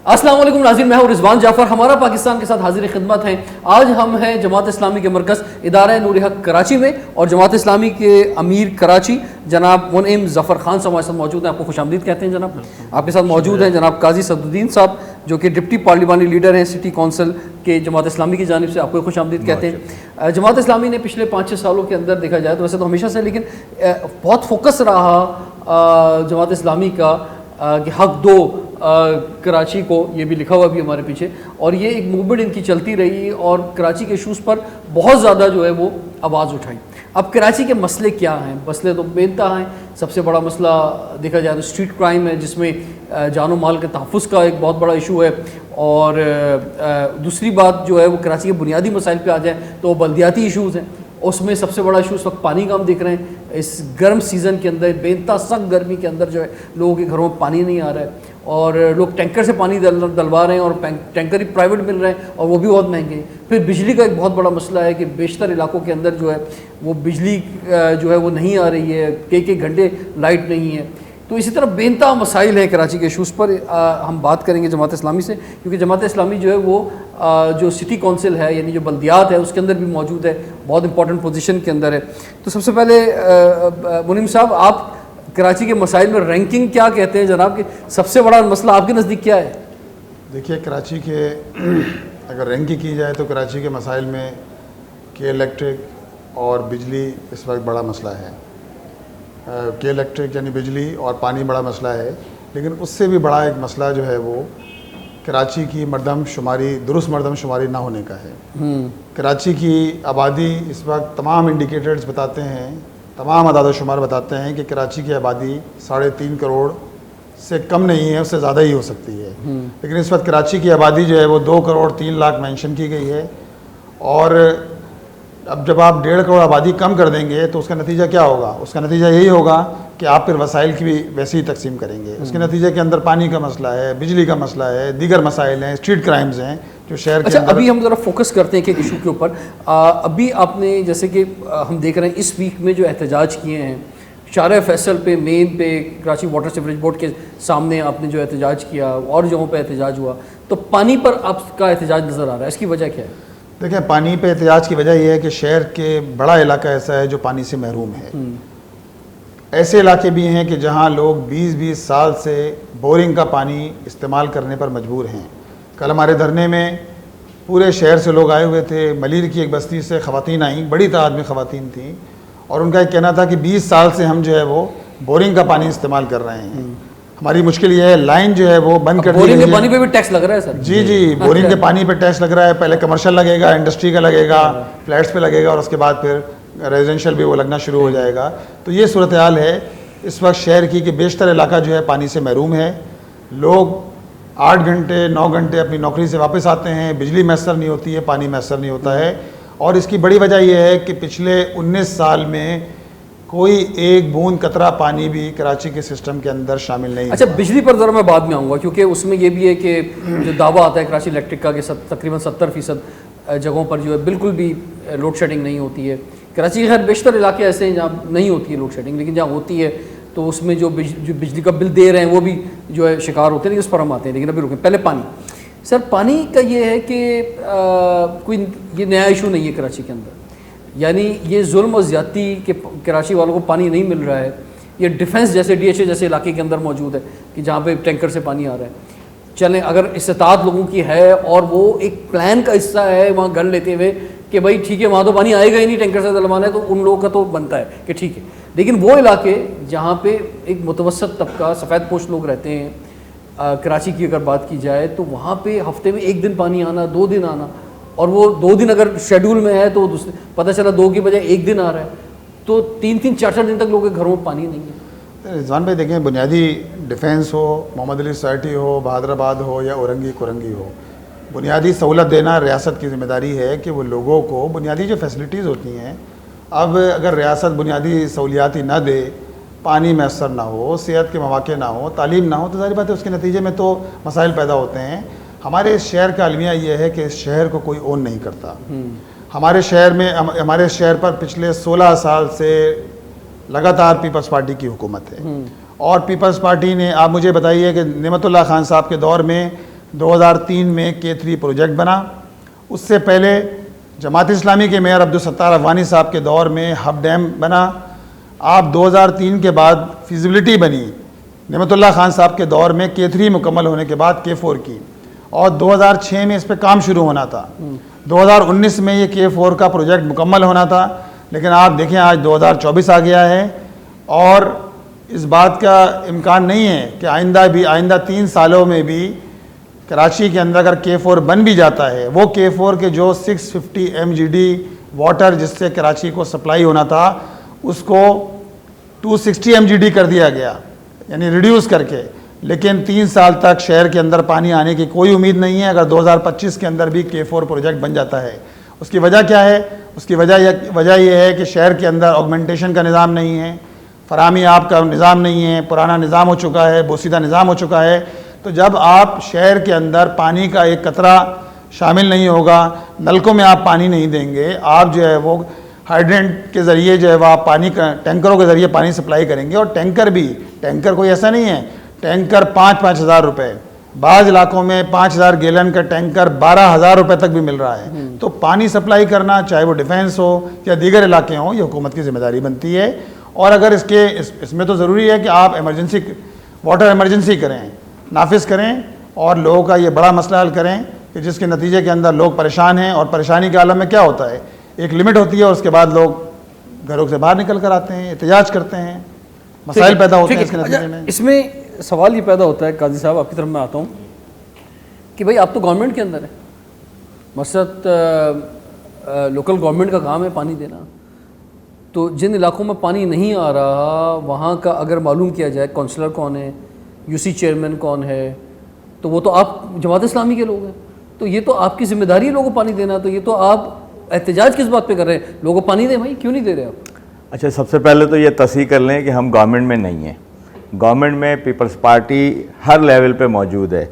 अस्सलाम वालेकुम नाज़रीन, मैं हूं रिजवान जाफर। हमारा पाकिस्तान के साथ हाजिर खिदमत हैं। आज हम हैं जमात इस्लामी के मरकज़ इदारा नूर हक कराची में और जमात इस्लामी के अमीर कराची जनाब मुनइम ज़फ़र खान साहब हमारे साथ मौजूद हैं। आपको खुशामदीद कहते हैं जनाब। आपके साथ मौजूद हैं जनाब काजी सदुद्दीन साहब जो कि डिप्टी पार्लिमानी लीडर हैं सिटी कौंसिल के जमात इस्लामी की जानिब से, आपको खुशामदीद कहते हैं। जमात इस्लामी ने पिछले 5-6 सालों के अंदर देखा जाए तो वैसे तो हमेशा से, लेकिन बहुत फोकस रहा जमात इस्लामी का कि हक दो कराची को, ये भी लिखा हुआ भी हमारे पीछे, और ये एक मूवमेंट इनकी चलती रही और कराची के इशूज़ पर बहुत ज़्यादा जो है वो आवाज़ उठाई। अब कराची के मसले क्या हैं? मसले तो बेनता हैं। सबसे बड़ा मसला देखा जाए तो स्ट्रीट क्राइम है, जिसमें जानो माल के तहफ़्फ़ुज़ का एक बहुत बड़ा इशू है। और दूसरी बात जो है वो कराची के बुनियादी मसाइल पे आ जाए तो बल्दियाती इशूज़ हैं। उसमें सबसे बड़ा इशू इस वक्त पानी का हम देख रहे हैं। इस गर्म सीज़न के अंदर, बेनता सख्त गर्मी के अंदर जो है लोगों के घरों में पानी नहीं आ रहा है और लोग टैंकर से पानी डलवा रहे हैं और टैंकर ही प्राइवेट मिल रहे हैं और वो भी बहुत महंगे। फिर बिजली का एक बहुत बड़ा मसला है कि बेशतर इलाकों के अंदर जो है वो बिजली जो है वो नहीं आ रही है, कई घंटे लाइट नहीं है। तो इसी तरह बेनता मसाइल हैं कराची के इशूज़ पर। हम बात करेंगे जमात इस्लामी से, क्योंकि जमात इस्लामी जो है वो जो सिटी कौंसिल है यानी जो बल्दियात है उसके अंदर भी मौजूद है, बहुत इंपॉर्टेंट पोजीशन के अंदर है। तो सबसे पहले मुनीम साहब, आप कराची के मसाइल में रैंकिंग क्या कहते हैं जनाब, कि सबसे बड़ा मसला आपके नज़दीक क्या है? देखिए, कराची के अगर रैंकिंग की जाए तो कराची के मसाइल में के इलेक्ट्रिक और बिजली इस वक्त बड़ा मसला है। के इलेक्ट्रिक यानी बिजली और पानी बड़ा मसला है, लेकिन उससे भी बड़ा एक मसला जो है वो कराची की मरदमशुमारी, दुरुस्त मरदमशुमारी ना होने का है। कराची की आबादी इस वक्त तमाम इंडिकेटर्स बताते हैं, तमाम अदाद-ओ-शुमार बताते हैं कि कराची की आबादी 3.5 करोड़ से कम नहीं है, उससे ज़्यादा ही हो सकती है। लेकिन इस वक्त कराची की आबादी जो है वो 2 करोड़ 3 लाख मेंशन की गई है। और अब जब आप 1.5 करोड़ आबादी कम कर देंगे तो उसका नतीजा क्या होगा? उसका नतीजा यही होगा कि आप फिर वसाइल की भी वैसे ही तकसीम करेंगे। उसके नतीजे के अंदर पानी का मसला है, बिजली का मसला है, दीगर मसाइल हैं, स्ट्रीट क्राइम्स हैं जो शहर के अंदर। अभी हम ज़रा फोकस करते हैं कि इशू के ऊपर। अभी आपने जैसे कि हम देख रहे हैं इस वीक में जो एहतजाज किए हैं शारे फैसल पे, मेन पे, कराची वाटर सीवरेज बोर्ड के सामने आपने जो एहतजाज किया और जगहों पे एहतजाज हुआ, तो पानी पर आपका एहतजाज नज़र आ रहा है, इसकी वजह क्या है? देखिए, पानी पे एहतजाज की वजह यह है कि शहर के बड़ा इलाका ऐसा है जो पानी से महरूम है। ऐसे इलाके भी हैं कि जहां लोग 20-20 साल से बोरिंग का पानी इस्तेमाल करने पर मजबूर हैं। कल हमारे धरने में पूरे शहर से लोग आए हुए थे। मलिर की एक बस्ती से ख़वातीन आईं, बड़ी तादाद में ख़वातीन थीं, और उनका एक कहना था कि 20 साल से हम जो है वो बोरिंग का पानी इस्तेमाल कर रहे हैं। हमारी मुश्किल ये है, लाइन जो है वो बंद कर दी। बोरिंग के पानी पे भी टैक्स लग रहा है सर? जी, बोरिंग के पानी पे टैक्स लग रहा है। पहले कमर्शियल लगेगा, इंडस्ट्री का लगेगा, फ्लैट्स पे लगेगा और उसके बाद फिर रेजिडेंशियल भी वो लगना शुरू हो जाएगा। तो ये सूरत हाल है इस वक्त शहर की कि बेशतर इलाका जो है पानी से महरूम है। लोग 8 घंटे 9 घंटे अपनी नौकरी से वापस आते हैं, बिजली मैसर नहीं होती है, पानी मैसर नहीं होता है। और इसकी बड़ी वजह यह है कि पिछले 19 साल में कोई एक बूंद कतरा पानी भी कराची के सिस्टम के अंदर शामिल नहीं। अच्छा, बिजली पर ज़रा मैं बाद में आऊँगा, क्योंकि उसमें ये भी है कि जो दावा आता है कराची इलेक्ट्रिक का कि तकरीबन 70% जगहों पर जो है बिल्कुल भी लोड शेडिंग नहीं होती है। कराची के खैर बेशतर इलाके ऐसे हैं जहाँ नहीं होती है लोड शेडिंग, लेकिन जहाँ होती है तो उसमें जो बिजली का बिल दे रहे हैं वो भी जो है शिकार होते हैं, लेकिन उस पर हम आते हैं। लेकिन अभी रुकें, पहले पानी। सर, पानी का ये है कि कोई ये नया इशू नहीं है कराची के अंदर, यानी ये जुल्म और ज़्यादती के कराची वालों को पानी नहीं मिल रहा है। ये डिफेंस जैसे DHA जैसे इलाके के अंदर मौजूद है कि जहाँ पे टैंकर से पानी आ रहा है। चलें, अगर इस्तात लोगों की है और वो एक प्लान का हिस्सा है वहाँ घर लेते हुए कि भाई ठीक है, वहाँ तो पानी आएगा ही नहीं, टैंकर से डलवाना है, तो उन लोगों का तो बनता है कि ठीक है। लेकिन वो इलाके जहाँ पे एक मुतवसत तबका सफ़ेद पोश लोग रहते हैं, कराची की अगर बात की जाए तो वहाँ पे हफ्ते में 1 दिन पानी आना, 2 दिन आना, और वो 2 दिन अगर शेड्यूल में है तो दूसरे पता चला 2 की बजाय 1 दिन आ रहा है, तो 3-3, 4-4 दिन तक लोगों के घरों में पानी नहीं है। रिजवान भाई, देखें, बुनियादी डिफेंस हो, मोहम्मद अली सोसाइटी हो, बहादराबाद हो या औरंगी कुरंगी हो, बुनियादी सहूलत देना रियासत की ज़िम्मेदारी है कि वो लोगों को बुनियादी जो फैसिलिटीज़ होती हैं, अब अगर रियासत बुनियादी सहूलियाती ना दे, पानी मैसर ना हो, सेहत के मौके ना हो, तालीम ना हो, तो ज़ाहिर बात है उसके नतीजे में तो मसाइल पैदा होते हैं। हमारे इस शहर का अलमिया ये है कि इस शहर को कोई ओन नहीं करता। हमारे शहर में, हमारे शहर पर पिछले 16 साल से लगातार पीपल्स पार्टी की हुकूमत है। और पीपल्स पार्टी ने, आप मुझे बताइए कि नेमतुल्लाह खान साहब के दौर में 2003 में K3 प्रोजेक्ट बना। उससे पहले जमात इस्लामी के मेयर अब्दुल सत्तार अफगानी साहब के दौर में हब डैम बना। आप 2003 के बाद फिजिबिलिटी बनी नेमतुल्लाह खान साहब के दौर में K3 मुकम्मल होने के बाद K4 की, और 2006 में इस पर काम शुरू होना था। 2019 में ये K4 का प्रोजेक्ट मुकम्मल होना था, लेकिन आप देखें आज 2024 आ गया है और इस बात का इम्कान नहीं है कि आइंदा 3 सालों में भी कराची के अंदर अगर K4 बन भी जाता है, वो K4 के जो 650 MGD वाटर जिससे कराची को सप्लाई होना था उसको 260 MGD कर दिया गया, यानी रिड्यूस करके। लेकिन 3 साल तक शहर के अंदर पानी आने की कोई उम्मीद नहीं है अगर 2025 के अंदर भी K4 प्रोजेक्ट बन जाता है। उसकी वजह क्या है? उसकी वजह यह है कि शहर के अंदर ऑगमेंटेशन का निज़ाम नहीं है, फरामी आप का निज़ाम नहीं है, पुराना निज़ाम हो चुका है, बोसीदा निज़ाम हो चुका है। तो जब आप शहर के अंदर पानी का एक कतरा शामिल नहीं होगा, नलकों में आप पानी नहीं देंगे, आप जो है वो हाइड्रेंट के ज़रिए जो है वह आप पानी का टैंकरों के ज़रिए पानी सप्लाई करेंगे। और टैंकर कोई ऐसा नहीं है, टैंकर 5-5 हज़ार रुपये, बाज़ इलाकों में 5,000 गैलन का टैंकर 12,000 रुपये तक भी मिल रहा है। तो पानी सप्लाई करना, चाहे वो डिफेंस हो या दीगर इलाके हों, ये हुकूमत की जिम्मेदारी बनती है। और अगर इसमें तो ज़रूरी है कि आप वाटर एमरजेंसी करें, नाफिज करें और लोगों का ये बड़ा मसला हल करें कि जिसके नतीजे के अंदर लोग परेशान हैं। और परेशानी के आलम में क्या होता है, एक लिमिट होती है और उसके बाद लोग घरों से बाहर निकल कर आते हैं, एहतजाज करते हैं, मसाइल पैदा होते हैं इसके नतीजे में। इसमें सवाल ये पैदा होता है, काजी साहब आपकी तरफ मैं आता हूँ कि भाई आप तो गवर्नमेंट के अंदर है, मकसद लोकल गवर्नमेंट का काम है पानी देना। तो जिन इलाकों में पानी नहीं आ रहा वहाँ का अगर मालूम किया जाए काउंसलर कौन है, यूसी चेयरमैन कौन है, तो वो तो आप जमात इस्लामी के लोग हैं, तो ये तो आपकी जिम्मेदारी है लोगों को पानी देना। तो ये तो आप एहतजाज किस बात पे कर रहे हैं? लोगों को पानी दें भाई, क्यों नहीं दे रहे आप? अच्छा, सबसे पहले तो ये तस्दीक कर लें कि हम गवर्नमेंट में नहीं हैं। गवर्नमेंट में पीपल्स पार्टी हर लेवल पे मौजूद है।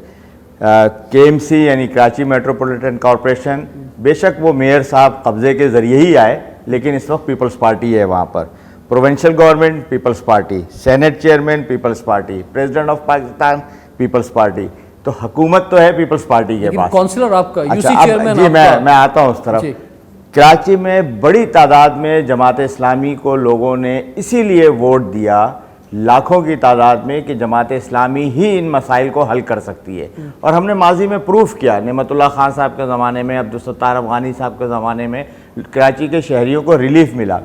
KMC यानी कराची मेट्रोपॉलिटन कॉरपोरेशन, बेशक वो मेयर साहब कब्ज़े के ज़रिए ही आए, लेकिन इस वक्त पीपल्स पार्टी है वहाँ पर। Provincial government people's party, senate chairman people's party, president of Pakistan people's party. तो हुकूमत तो है पीपल्स पार्टी के पास। काउंसलर आपका, अच्छा, यूसी चेयरमैन जी, मैं आता हूँ उस तरफ। जी। कराची में बड़ी तादाद में जमात इस्लामी को लोगों ने इसीलिए वोट दिया, लाखों की तादाद में, कि जमात इस्लामी ही इन मसाइल को हल कर सकती है। और हमने माजी में प्रूफ किया, नेमतुल्लाह खान साहब के ज़माने में, अब्दुल सत्तार अफगानी साहब के ज़माने में कराची के शहरियों को रिलीफ मिला।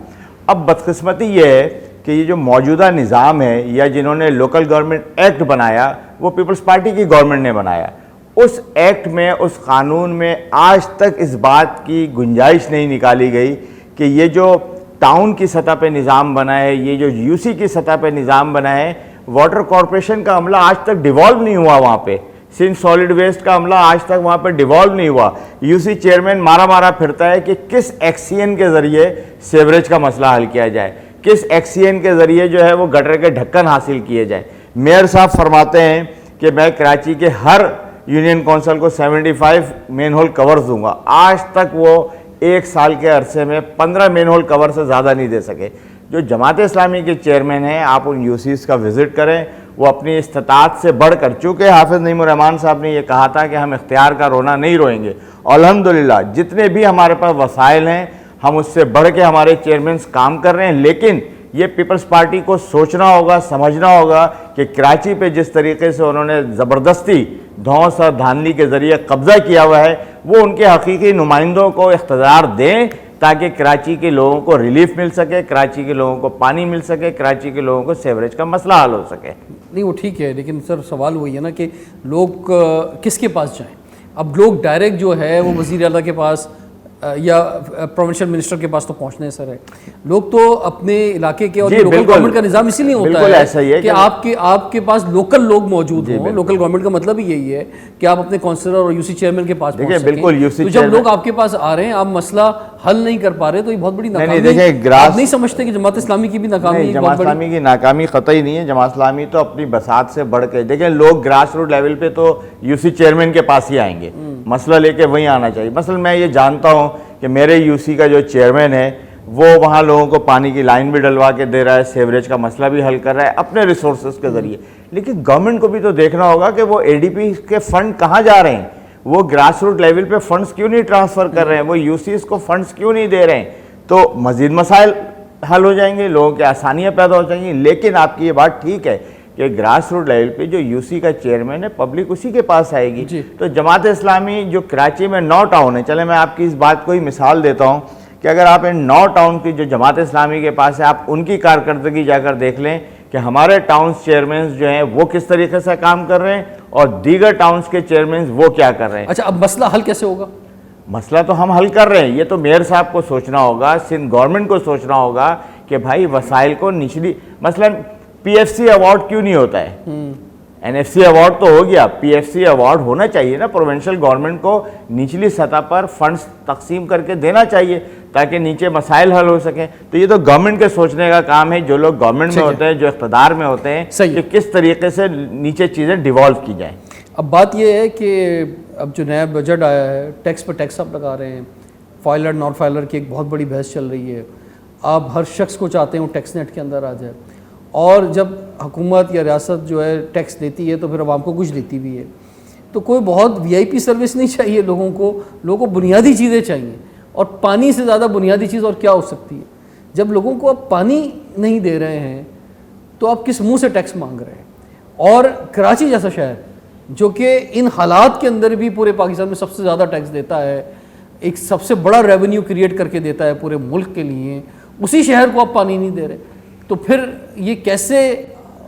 अब बदकिस्मती ये है कि ये जो मौजूदा निज़ाम है या जिन्होंने लोकल गवर्नमेंट एक्ट बनाया वो पीपल्स पार्टी की गवर्नमेंट ने बनाया। उस एक्ट में, उस कानून में आज तक इस बात की गुंजाइश नहीं निकाली गई कि ये जो टाउन की सतह पे निज़ाम बना है, ये जो यूसी की सतह पे निज़ाम बना है, वाटर कॉरपोरेशन का अमला आज तक डिवॉल्व नहीं हुआ वहाँ पे। सिंध सॉलिड वेस्ट का अमला आज तक वहाँ पे डिवॉल्व नहीं हुआ। यूसी चेयरमैन मारा फिरता है कि किस एक्सीएन के ज़रिए सेवरेज का मसला हल किया जाए, किस एक्सीएन के ज़रिए जो है वो गटर के ढक्कन हासिल किए जाए। मेयर साहब फरमाते हैं कि मैं कराची के हर यूनियन काउंसिल को 75 मेन होल कवर्स दूंगा। आज तक वो 1 साल के अरसे में 15 मेन होल कवर से ज़्यादा नहीं दे सके। जो जमात इस्लामी के चेयरमैन हैं, आप उन यूसीज़ का विज़िट करें, वो अपनी इस्तात से बढ़कर, चूँकि हाफिज़ नईमुर्रहमान साहब ने यह कहा था कि हम इख्तियार का रोना नहीं रोएंगे, अल्हम्दुलिल्लाह जितने भी हमारे पास वसाइल हैं हम उससे बढ़ के हमारे चेयरमैन काम कर रहे हैं। लेकिन ये पीपल्स पार्टी को सोचना होगा, समझना होगा कि कराची पे जिस तरीके से उन्होंने ज़बरदस्ती धौंस और धांधली के ज़रिए कब्ज़ा किया हुआ है, वो उनके हकीकी नुमाइंदों को इख्तियार दें ताकि कराची के लोगों को रिलीफ मिल सके, कराची के लोगों को पानी मिल सके, कराची के लोगों को सेवरेज का मसला हल हो सके। नहीं वो ठीक है, लेकिन सर सवाल वही है ना कि लोग किसके पास जाएं? अब लोग डायरेक्ट जो है वो वज़ीर आला के पास या प्रोविंशियल मिनिस्टर के पास तो पहुंचने सर है। लोग तो अपने इलाके के और लोकल गवर्नमेंट का निज़ाम इसीलिए होता है, ऐसा ही है कि आपके पास लोकल लोग मौजूद हों। लोकल गवर्नमेंट का मतलब ही यही है कि आप अपने काउंसलर और यूसी चेयरमैन के पास पहुंच सकें। तो जब लोग आपके पास आ रहे हैं, आप मसला हल नहीं कर पा रहे, तो ये बहुत बड़ी नाकामी है। आप नहीं समझते कि जमात इस्लामी की भी नाकामी? जमात इस्लामी की नाकामी कतई नहीं है। जमात इस्लामी तो अपनी बसात से बढ़ के, देखें लोग ग्रास रूट लेवल पे तो यूसी चेयरमैन के पास ही आएंगे, मसला लेके वहीं आना चाहिए। मसलन मैं ये जानता हूँ कि मेरे यूसी का जो चेयरमैन है वो वहाँ लोगों को पानी की लाइन भी डलवा के दे रहा है, सेवरेज का मसला भी हल कर रहा है अपने रिसोर्सेज के ज़रिए। लेकिन गवर्नमेंट को भी तो देखना होगा कि वो एडीपी के फंड कहाँ जा रहे हैं, वो ग्रास रूट लेवल पे फंड्स क्यों नहीं ट्रांसफ़र कर रहे हैं, वो यूसीज को फंड्स क्यों नहीं दे रहे हैं। तो मज़ीद मसाइल हल हो जाएंगे, लोगों की आसानियाँ पैदा हो जाएंगी। लेकिन आपकी ये बात ठीक है कि ग्रास रूट लेवल पे जो यूसी का चेयरमैन है, पब्लिक उसी के पास आएगी। तो जमात इस्लामी जो कराची में 9 टाउन है, चले मैं आपकी इस बात को ही मिसाल देता हूँ कि अगर आप इन 9 टाउन की जो जमात इस्लामी के पास है, आप उनकी कारकर्दगी जाकर देख लें कि हमारे टाउन चेयरमैन जो हैं वो किस तरीके से काम कर रहे हैं और दीगर टाउन्स के चेयरमैन वो क्या कर रहे हैं। अच्छा, अब मसला हल कैसे होगा? मसला तो हम हल कर रहे हैं, ये तो मेयर साहब को सोचना होगा, सिंध गवर्नमेंट को सोचना होगा कि भाई वसाइल को निचली, मसलन पीएफसी अवार्ड क्यों नहीं होता है, एनएफसी अवार्ड तो हो गया, पीएफसी अवार्ड होना चाहिए ना। प्रोविंशियल गवर्नमेंट को निचली सतह पर फंड्स तकसीम करके देना चाहिए ताकि नीचे मसाइल हल हो सकें। तो ये तो गवर्नमेंट के सोचने का काम है, जो लोग गवर्नमेंट में होते हैं, जो इख्तदार में होते हैं, कि किस तरीके से नीचे चीज़ें डिवॉल्व की जाएँ। अब बात यह है कि अब जो नया बजट आया है, टैक्स पर टैक्स आप लगा रहे हैं, फाइलर नॉन फाइलर की एक बहुत बड़ी बहस चल रही है। आप हर शख्स को चाहते हैं वो टैक्स नेट के अंदर आ जाए, और जब हुकूमत या रियासत जो है टैक्स देती है तो फिर आवाम को कुछ देती भी है। तो कोई बहुत वीआईपी सर्विस नहीं चाहिए लोगों को बुनियादी चीज़ें चाहिए, और पानी से ज़्यादा बुनियादी चीज़ और क्या हो सकती है। जब लोगों को आप पानी नहीं दे रहे हैं तो आप किस मुंह से टैक्स मांग रहे हैं। और कराची जैसा शहर जो कि इन हालात के अंदर भी पूरे पाकिस्तान में सबसे ज़्यादा टैक्स देता है, एक सबसे बड़ा रेवेन्यू क्रिएट करके देता है पूरे मुल्क के लिए, उसी शहर को आप पानी नहीं दे रहे, तो फिर ये कैसे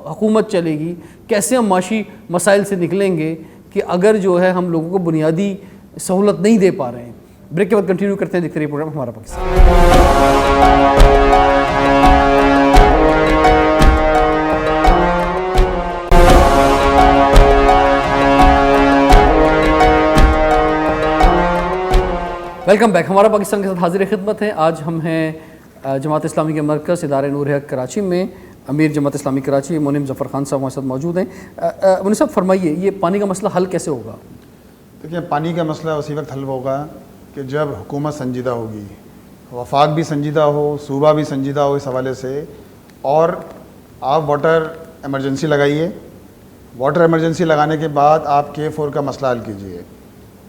हुकूमत चलेगी, कैसे हम माशी मसाइल से निकलेंगे कि अगर जो है हम लोगों को बुनियादी सहूलत नहीं दे पा रहे हैं। ब्रेक के बाद कंटिन्यू करते हैं, देखते रहिए प्रोग्राम हमारा पाकिस्तान। Welcome back. हमारा पाकिस्तान के साथ हाजिर खिदमत है। आज हम हैं जमात इस्लामी के मरकज़ इदारे नूर हक कराची में। अमीर जमात इस्लामी कराची मुनीम ज़फ़र खान साहब हमारे साथ मौजूद हैं। मुनीम साहब फरमाइए, ये पानी का मसला हल कैसे होगा? देखिए, पानी का मसला उसी वक्त हल होगा कि जब हुकूमत संजीदा होगी, वफाक भी संजीदा हो, सूबा भी संजीदा हो इस हवाले से, और आप वाटर एमरजेंसी लगाइए। वाटर एमरजेंसी लगाने के बाद आप K4 का मसला हल कीजिए।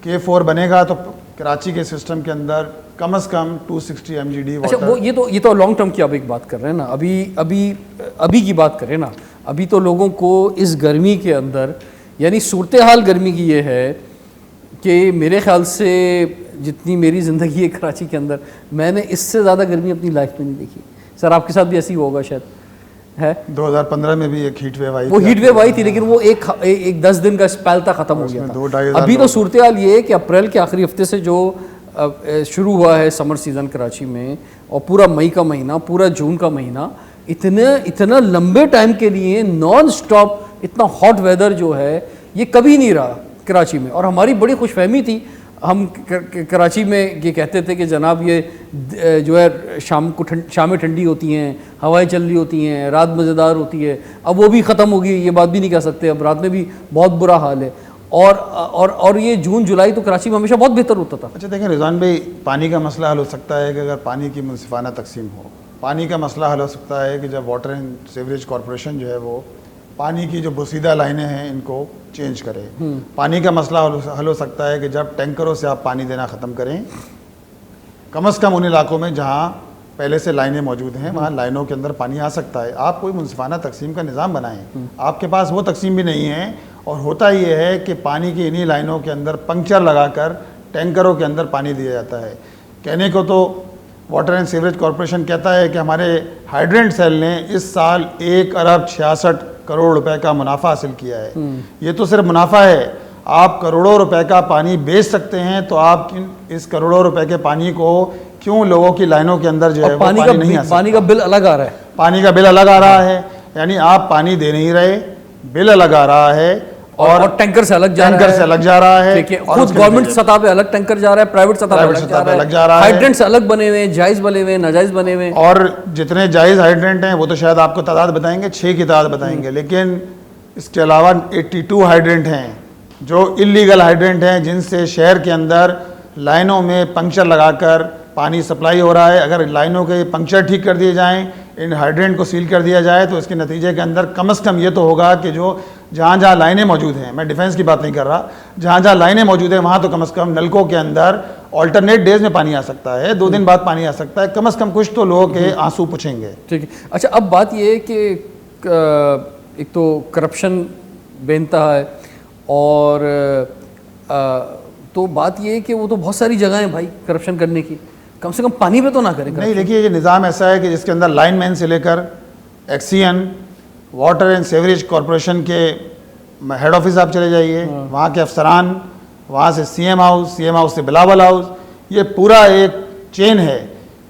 K4 बनेगा तो कराची के सिस्टम के अंदर कम से कम 260 MGD वाटर। अच्छा, वो ये तो लॉन्ग टर्म की आप एक बात कर रहे हैं ना, अभी की बात करें ना। अभी तो लोगों को इस गर्मी के अंदर, यानी सूरत हाल गर्मी की ये है कि मेरे ख्याल से जितनी मेरी ज़िंदगी है कराची के अंदर, मैंने इससे ज़्यादा गर्मी अपनी लाइफ में नहीं देखी। सर, आपके साथ भी ऐसी होगा शायद, है? 2015 में भी एक हीट वेव आई, वो हीट वेव आई थी, लेकिन वो एक 10 दिन का स्पेल था, ख़त्म हो गया था। अभी तो सूरत हाल ये है कि अप्रैल के आखिरी हफ्ते से जो शुरू हुआ है समर सीज़न कराची में, और पूरा मई का महीना, पूरा जून का महीना, इतना लंबे टाइम के लिए नॉन स्टॉप इतना हॉट वेदर जो है ये कभी नहीं रहा कराची में। और हमारी बड़ी खुशफहमी थी, हम कराची में ये कहते थे कि जनाब ये जो है शामें ठंडी होती हैं, हवाएं चल रही होती हैं, रात मज़ेदार होती है। अब वो भी ख़त्म होगी, ये बात भी नहीं कह सकते, अब रात में भी बहुत बुरा हाल है। और ये जून जुलाई तो कराची में हमेशा बहुत बेहतर होता था। अच्छा देखें रिजवान भाई, पानी का मसला हल हो सकता है कि अगर पानी की मुनसिफाना तकसीम हो। पानी का मसला हल हो सकता है कि जब वाटर एंड सीवरेज कॉरपोरेशन जो है वो पानी की जो बोसीदा लाइनें हैं इनको चेंज करें। पानी का मसला हल हो सकता है कि जब टैंकरों से आप पानी देना ख़त्म करें, कम से कम उन इलाकों में जहाँ पहले से लाइनें मौजूद हैं वहाँ लाइनों के अंदर पानी आ सकता है। आप कोई मुनसिफाना तकसीम का निज़ाम बनाएं। आपके पास वो तकसीम भी नहीं है, और होता ये है कि पानी की इन्हीं लाइनों के अंदर पंक्चर लगाकर टैंकरों के अंदर पानी दिया जाता है। कहने को तो वाटर एंड सीवरेज कॉरपोरेशन कहता है कि हमारे हाइड्रेंट सेल ने इस साल 1 अरब 66 करोड़ रुपए का मुनाफा हासिल किया है। ये तो सिर्फ मुनाफा है। आप करोड़ों रुपए का पानी बेच सकते हैं, तो आप इस करोड़ों रुपए के पानी को क्यों लोगों की लाइनों के अंदर जो है पानी का बिल अलग आ रहा है। पानी का बिल अलग आ रहा है, यानी आप पानी दे नहीं रहे, बिल अलग आ रहा है, और टैंकर से अलग जा रहा है। खुद गवर्नमेंट सतह पे अलग टैंकर जा रहा है, प्राइवेट सतह पे अलग जा रहा है। हाइड्रेंट से अलग बने हुए, जायज बने हुए, नाजायज बने हुए। और जितने जायज हाइड्रेंट हैं वो तो शायद आपको तादाद बताएंगे, 6 की तादाद बताएंगे, लेकिन इसके अलावा 82 हाइड्रेंट हैं जो इलीगल हाइड्रेंट हैं, जिनसे शहर के अंदर लाइनों में पंक्चर लगाकर पानी सप्लाई हो रहा है, अगर लाइनों के पंक्चर ठीक कर दिए जाएं, इन हाइड्रेंट को सील कर दिया जाए, तो इसके नतीजे के अंदर कम से कम ये तो होगा कि जो जहाँ जहाँ लाइनें मौजूद हैं, मैं डिफेंस की बात नहीं कर रहा, जहाँ जहाँ लाइनें मौजूद हैं वहाँ तो कम से कम नलकों के अंदर ऑल्टरनेट डेज में पानी आ सकता है, 2 दिन बाद पानी आ सकता है, कम से कम कुछ तो लोगों के आंसू पूछेंगे। ठीक है। अच्छा, अब बात ये है कि एक तो करप्शन बेनतहा है, और तो बात ये है कि वो तो बहुत सारी जगह हैं भाई करप्शन करने की, कम से कम पानी पे तो ना करें। नहीं, देखिए ये निज़ाम ऐसा है कि जिसके अंदर लाइनमैन से लेकर XEN, water and sewerage corporation के हेड ऑफिस आप चले जाइए, वहाँ के अफसरान, वहाँ से सीएम हाउस से बिलावल हाउस, ये पूरा एक चेन है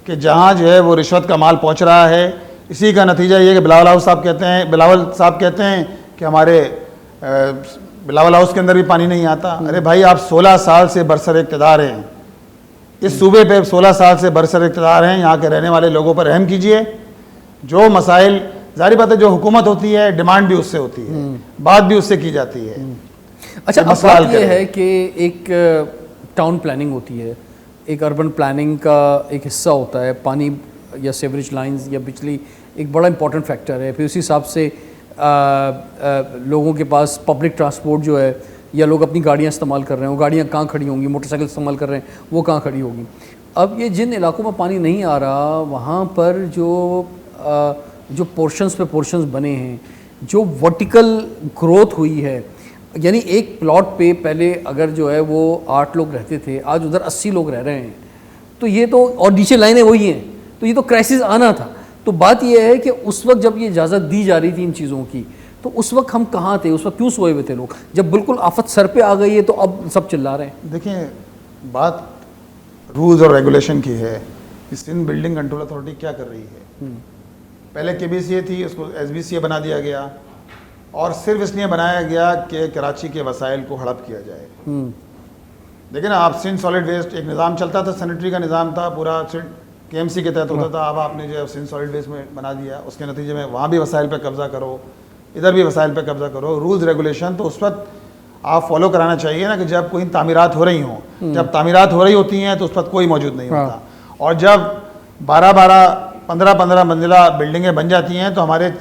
कि जहाँ जो है वो रिश्वत का माल पहुँच रहा है। इसी का नतीजा ये कि बिलावल साहब कहते हैं कि हमारे बिलावल हाउस के अंदर भी पानी नहीं आता। अरे भाई, आप 16 साल से बरसर इक़्तिदार हैं, इस सूबे पे 16 साल से बरसर इक़्तिदार हैं, यहाँ के रहने वाले लोगों पर रहम कीजिए। जो मसाइल, जाहिर बात है जो हुकूमत होती है डिमांड भी उससे होती है, बात भी उससे की जाती है। अच्छा, अब बात ये है कि एक टाउन प्लानिंग होती है, एक अर्बन प्लानिंग का एक हिस्सा होता है, पानी या सेवरेज लाइंस या बिजली एक बड़ा इंपॉर्टेंट फैक्टर है। फिर उसी हिसाब से लोगों के पास पब्लिक ट्रांसपोर्ट जो है, या लोग अपनी गाड़ियाँ इस्तेमाल कर रहे हैं, वो गाड़ियाँ कहाँ खड़ी होंगी, मोटरसाइकिल इस्तेमाल कर रहे हैं वो कहाँ खड़ी होगी। अब ये जिन इलाकों में पानी नहीं आ रहा, वहाँ पर जो पोर्शंस पे पोर्शंस बने हैं, जो वर्टिकल ग्रोथ हुई है, यानी एक प्लॉट पे पहले अगर जो है वो 8 लोग रहते थे, आज उधर 80 लोग रह रहे हैं, तो ये तो, और नीचे लाइनें वही हैं, तो ये तो क्राइसिस आना था। तो बात ये है कि उस वक्त जब ये इजाज़त दी जा रही थी इन चीज़ों की, तो उस वक्त हम कहाँ थे, उस वक्त क्यों सोए हुए थे लोग? जब बिल्कुल आफत सर पे आ गई है तो अब सब चिल्ला रहे हैं। देखिए, बात रूल्स और रेगुलेशन की है कि सिंध बिल्डिंग कंट्रोल अथॉरिटी क्या कर रही है। पहले केबीसीए थी, उसको एसबीसीए बना दिया गया, और सिर्फ इसलिए बनाया गया कि कराची के वसाइल को हड़प किया जाए। देखिए ना, आप सिंध सॉलिड वेस्ट एक निज़ाम चलता था, सैनिटरी का निज़ाम था, पूरा केएमसी के तहत होता था। अब आपने जो है सिंध सॉलिड वेस्ट में बना दिया, उसके नतीजे में वहाँ भी वसाइल पर कब्जा करो, इधर भी वसाइल पे कब्जा करो। रूल्स रेगुलेशन तो उस वक्त आप फॉलो कराना चाहिए ना कि जब कोई तामीरात हो रही हों। जब तामीरात हो रही होती हैं तो उस वक्त कोई मौजूद नहीं होता, और जब 12-12, 15-15 मंजिला बिल्डिंगें बन जाती हैं तो हमारे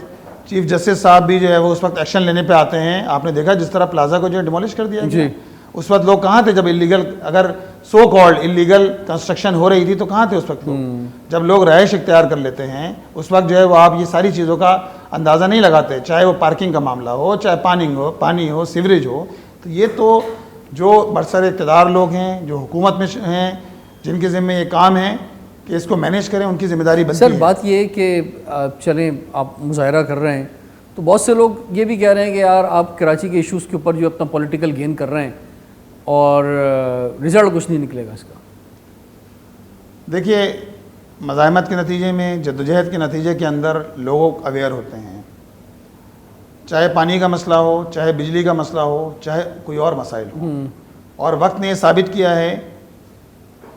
चीफ जस्टिस साहब भी जो है वो उस वक्त एक्शन लेने पे आते हैं। आपने देखा जिस तरह प्लाजा को जो है डिमोलिश कर दिया गया, उस वक्त लोग कहाँ थे जब इलीगल, अगर सो कॉल्ड इलीगल कंस्ट्रक्शन हो रही थी तो कहाँ थे उस वक्त लोग? जब लोग रहायश इख्तियार कर लेते हैं उस वक्त जो है वो आप ये सारी चीज़ों का अंदाज़ा नहीं लगाते, चाहे वो पार्किंग का मामला हो, चाहे पानी हो, सीवरेज हो। तो ये तो जो बरसर इक़्तिदार लोग हैं, जो हुकूमत में हैं, जिनके ज़िम्मे ये काम है कि इसको मैनेज करें, उनकी जिम्मेदारी बनती है। सर, बात ये है कि चलें आप मुजाहरा कर रहे हैं तो बहुत से लोग ये भी कह रहे हैं कि यार आप कराची के इश्यूज़ के ऊपर जो अपना पॉलिटिकल गेन कर रहे हैं और रिजल्ट कुछ नहीं निकलेगा इसका। देखिए, मज़ाहमत के नतीजे में, जद्दोजहद के नतीजे के अंदर लोग अवेयर होते हैं, चाहे पानी का मसला हो, चाहे बिजली का मसला हो, चाहे कोई और मसाइल हो। और वक्त ने साबित किया है,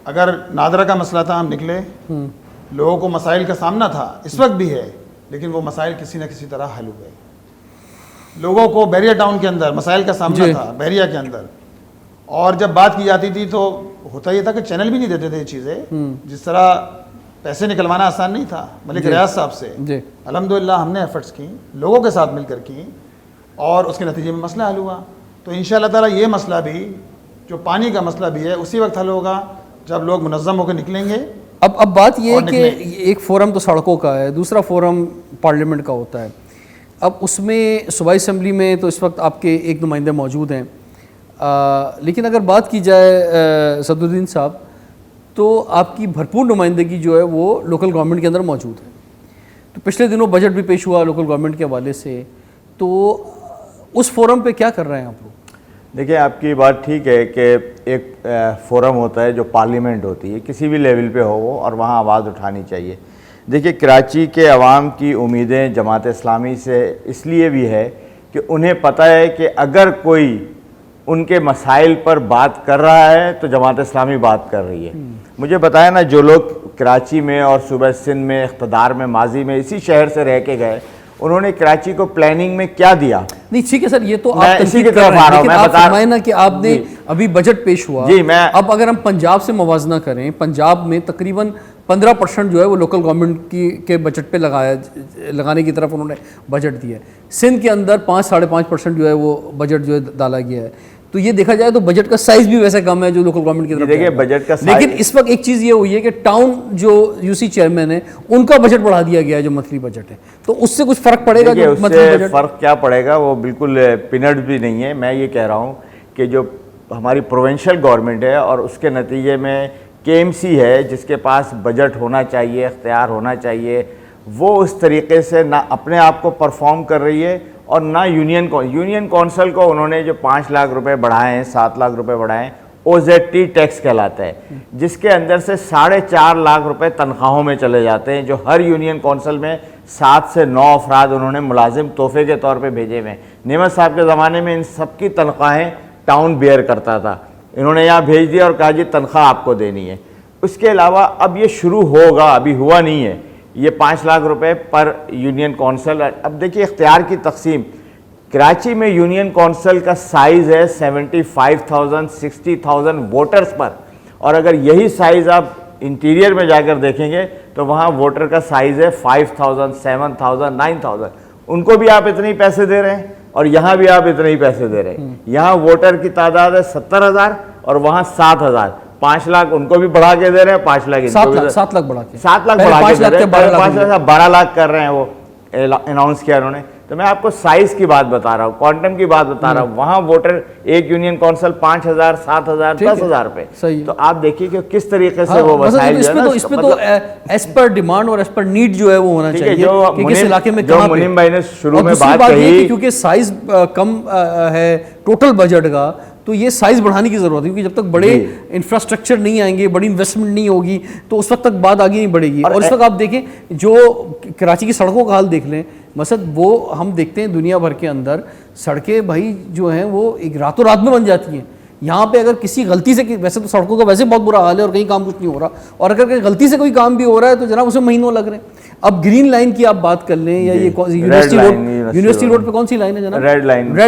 अगर नादरा का मसला था हम निकले, लोगों को मसाइल का सामना था, इस वक्त भी है, लेकिन वो मसाइल किसी न किसी तरह हल हो गए। लोगों को बैरिया टाउन के अंदर मसाइल का सामना था, बैरिया के अंदर, और जब बात की जाती थी तो होता ये था कि चैनल भी नहीं देते थे ये चीज़ें। जिस तरह पैसे निकलवाना आसान नहीं था मलिक रियाज साहब से, अल्हम्दुलिल्लाह हमने एफर्ट्स की, लोगों के साथ मिलकर की, और उसके नतीजे में मसला हल हुआ। तो इंशाअल्लाह ताला ये मसला भी, जो पानी का मसला भी है, उसी वक्त हल होगा जब लोग मुनज़्ज़म होकर निकलेंगे। अब बात ये है कि एक फोरम तो सड़कों का है, दूसरा फोरम पार्लियामेंट का होता है। अब उसमें सूबाई असम्बली में तो इस वक्त आपके एक नुमाइंदे मौजूद हैं, लेकिन अगर बात की जाए सदरुद्दीन साहब, तो आपकी भरपूर नुमाइंदगी जो है वो लोकल गवर्नमेंट के अंदर मौजूद है। तो पिछले दिनों बजट भी पेश हुआ लोकल गवर्नमेंट के हवाले से, तो उस फोरम पे क्या कर रहे हैं आप लोग? देखिए, आपकी बात ठीक है कि एक फोरम होता है जो पार्लियामेंट होती है, किसी भी लेवल पे हो वो, और वहाँ आवाज़ उठानी चाहिए। देखिए, कराची के अवाम की उम्मीदें जमात इस्लामी से इसलिए भी है कि उन्हें पता है कि अगर कोई उनके मसाइल पर बात कर रहा है तो जमात इस्लामी बात कर रही है। मुझे बताया ना, जो लोग कराची में और सूबा सिंध में इक़्तिदार में माजी में इसी शहर से रह के गए, उन्होंने कराची को प्लानिंग में क्या दिया? नहीं ठीक है सर, ये तो मैं आप इसी तनकीद की कर तरफ रहे हैं, आ रहा हूं, लेकिन मैं आप बता फरमाए ना कि आपने जी। अभी बजट पेश हुआ जी, मैं अब अगर हम पंजाब से मुवाजना करें, पंजाब में तकरीबन 15% जो है वो लोकल गवर्नमेंट की के बजट पे लगाने की तरफ उन्होंने बजट दिया है। सिंध के अंदर 5-5.5% जो है वो बजट जो है डाला गया है। तो ये देखा जाए तो बजट का साइज भी वैसे कम है जो लोकल गवर्नमेंट की तरफ देखिए जाएगा। बजट का लेकिन साइज, इस वक्त एक चीज़ ये हुई है कि टाउन जो यूसी चेयरमैन है उनका बजट बढ़ा दिया गया है जो मंथली बजट है, तो उससे कुछ फर्क पड़ेगा? देखिए जो मंथली उससे बजट फर्क क्या पड़ेगा, वो बिल्कुल पिनट भी नहीं है। मैं ये कह रहा हूँ कि जो हमारी प्रोविंशियल गवर्नमेंट है और उसके नतीजे में केएमसी है जिसके पास बजट होना चाहिए, इख्तियार होना चाहिए, वो उस तरीके से ना अपने आप को परफॉर्म कर रही है और ना यूनियन कौंसिल को उन्होंने जो 5 लाख रुपए बढ़ाए हैं, 7 लाख रुपए बढ़ाए हैं, OZT टैक्स कहलाता है, जिसके अंदर से 4.5 लाख रुपए तनख्वाहों में चले जाते हैं, जो हर यूनियन कौंसिल में 7 से 9 अफराद उन्होंने मुलाजिम तोहफे के तौर पे भेजे हुए हैं। नेमत साहब के ज़माने में इन सब की तनख्वाहें टाउन बेयर करता था, इन्होंने यहाँ भेज दिया और कहा जी तनख्वाह आपको देनी है। उसके अलावा अब ये शुरू होगा, अभी हुआ नहीं है, ये 5 लाख रुपए पर यूनियन कौंसिल। अब देखिए इख्तियार की तकसीम, कराची में यूनियन कौंसिल का साइज़ है 75,000 60,000 वोटर्स पर, और अगर यही साइज़ आप इंटीरियर में जाकर देखेंगे तो वहाँ वोटर का साइज़ है 5,000 7,000 9,000। उनको भी आप इतने ही पैसे दे रहे हैं और यहाँ भी आप इतने ही पैसे दे रहे हैं। यहाँ वोटर की तादाद है 70,000 और वहाँ 7,000। 5 लाख उनको भी बढ़ा के दे रहे हैं, 5 लाख 7 लाख बढ़ा के 7 लाख पहले बढ़ा 5 के लाख दे रहे के हैं, 12 लाख कर रहे हैं, वो अनाउंस किया उन्होंने। तो मैं आपको साइज की बात बता रहा हूँ, क्वांटम की बात बता रहा हूँ। वहाँ वोटर एक यूनियन कौंसिल 5,000 7,000 10,000 पे, तो आप देखिए कि किस तरीके से वो वसाइल जो है ना, इसमें तो एज पर डिमांड और एज पर नीड जो है वो होना चाहिए कि किस इलाके में कहाँ पे। मुनीम भाई ने शुरू में दूसरी बात बात ये कही कि क्योंकि साइज कम है टोटल बजट का, तो ये साइज बढ़ाने की जरूरत है, क्योंकि जब तक बड़े इंफ्रास्ट्रक्चर नहीं आएंगे, बड़ी इन्वेस्टमेंट नहीं होगी, तो उस वक्त तक बात आगे नहीं बढ़ेगी। और इस वक्त आप देखें जो कराची की सड़कों का हाल देख लें, मसद वो हम देखते हैं दुनिया भर के अंदर सड़कें भाई जो हैं वो एक रातों रात में बन जाती हैं। यहाँ पे अगर किसी गलती से, वैसे तो सड़कों का वैसे बहुत बुरा हाल है और कहीं काम कुछ नहीं हो रहा, और अगर कहीं गलती से कोई काम भी हो रहा है तो जनाब उसमें महीनों लग रहे हैं। अब ग्रीन लाइन की आप बात कर लें या ये यूनिवर्सिटी रोड पे कौन सी लाइन है जनाब? रेड